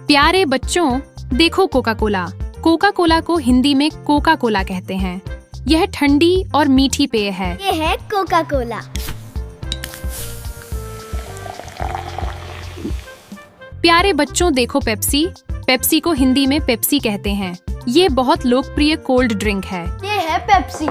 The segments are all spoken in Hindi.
प्यारे बच्चों, देखो कोका कोला। कोका कोला को हिंदी में कोका कोला कहते हैं। यह ठंडी और मीठी पेय है। ये है कोका कोला। प्यारे बच्चों, देखो पेप्सी। पेप्सी को हिंदी में पेप्सी कहते हैं। ये बहुत लोकप्रिय कोल्ड ड्रिंक है। ये है पेप्सी।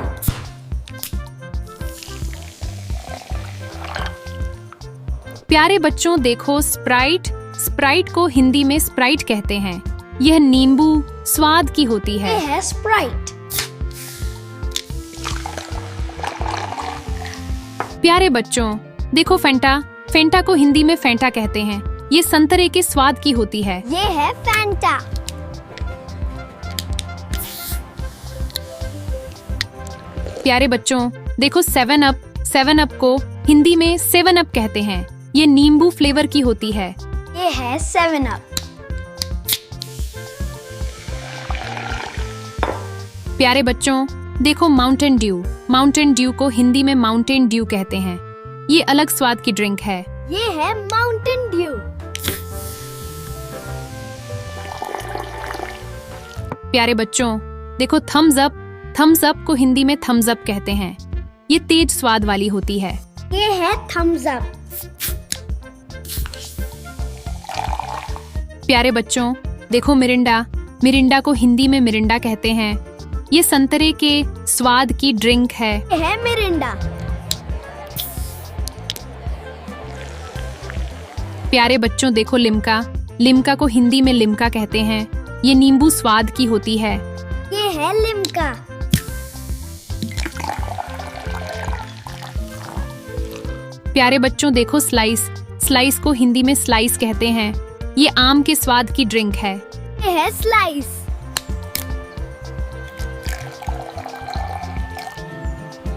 प्यारे बच्चों, देखो स्प्राइट। स्प्राइट को हिंदी में स्प्राइट कहते हैं। यह नींबू स्वाद की होती है। ये है स्प्राइट। प्यारे बच्चों, देखो फेंटा। फेंटा को हिंदी में फेंटा कहते हैं। ये संतरे के स्वाद की होती है। ये है फैंटा। प्यारे बच्चों, देखो सेवन अप। सेवन अप को हिंदी में सेवन अप कहते हैं। ये नींबू फ्लेवर की होती है। ये है 7 अप। प्यारे बच्चों, देखो माउंटेन ड्यू। माउंटेन ड्यू को हिंदी में माउंटेन ड्यू कहते हैं। ये अलग स्वाद की ड्रिंक है। ये है माउंटेन ड्यू। प्यारे बच्चों, देखो थम्स अप। थम्स अप को हिंदी में थम्स अप कहते हैं। ये तेज स्वाद वाली होती है। ये है थम्स अप। प्यारे बच्चों, देखो मिरिंडा। मिरिंडा को हिंदी में मिरिंडा कहते हैं। ये संतरे के स्वाद की ड्रिंक है। ये है मिरिंडा। प्यारे बच्चों, देखो लिम्का। लिम्का को हिंदी में लिम्का कहते हैं। ये नींबू स्वाद की होती है। ये है लिम्का। प्यारे बच्चों, देखो स्लाइस। स्लाइस को हिंदी में स्लाइस कहते हैं। ये आम के स्वाद की ड्रिंक है। ये है स्लाइस।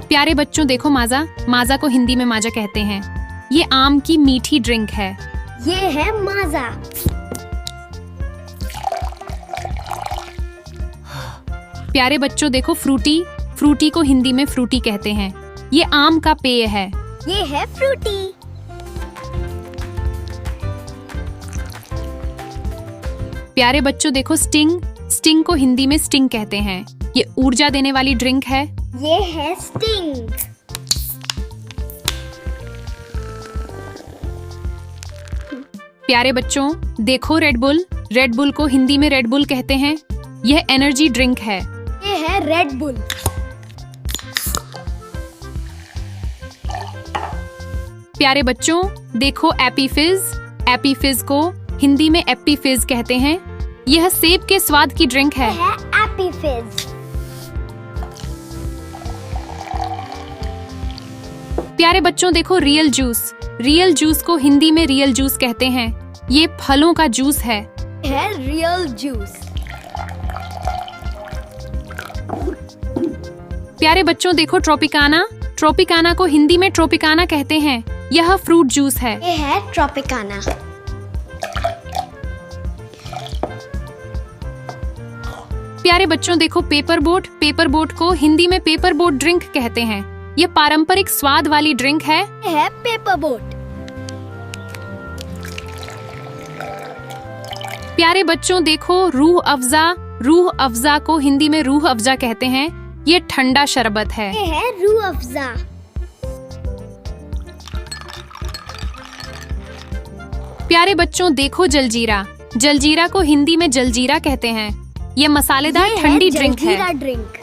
प्यारे बच्चों, देखो माजा। माजा को हिंदी में माजा कहते हैं। ये आम की मीठी ड्रिंक है। ये है माजा। प्यारे बच्चों, देखो फ्रूटी। फ्रूटी को हिंदी में फ्रूटी कहते हैं। ये आम का पेय है। ये है फ्रूटी। प्यारे बच्चों, देखो स्टिंग। स्टिंग को हिंदी में स्टिंग कहते हैं। ये ऊर्जा देने वाली ड्रिंक है। ये है स्टिंग। प्यारे बच्चों, देखो रेड बुल। रेड बुल को हिंदी में रेड बुल कहते हैं। यह एनर्जी ड्रिंक है। ये है रेड बुल। प्यारे बच्चों, देखो एपी फिज। एपी फिज को हिंदी में एप्पी फिज कहते हैं। यह सेब के स्वाद की ड्रिंक है। ये है एप्पी फिज। प्यारे बच्चों, देखो रियल जूस। रियल जूस को हिंदी में रियल जूस कहते हैं। ये फलों का जूस है। ये है रियल जूस। प्यारे बच्चों, देखो ट्रोपिकाना। ट्रोपिकाना को हिंदी में ट्रोपिकाना कहते हैं। यह फ्रूट जूस है। ये है ट्रोपिकाना। प्यारे बच्चों, देखो पेपर बोट। पेपर बोट को हिंदी में पेपर बोट ड्रिंक कहते हैं। यह पारंपरिक स्वाद वाली ड्रिंक है। ये है पेपर बोट। प्यारे बच्चों, देखो रूह अफ़ज़ा। रूह अफ़ज़ा को हिंदी में रूह अफ़ज़ा कहते हैं। ये ठंडा शरबत है। ये है रूह अफ़ज़ा। प्यारे बच्चों, देखो जलजीरा। जलजीरा को हिंदी में जलजीरा कहते हैं। ये मसालेदार ठंडी ड्रिंक है। जलजीरा ड्रिंक।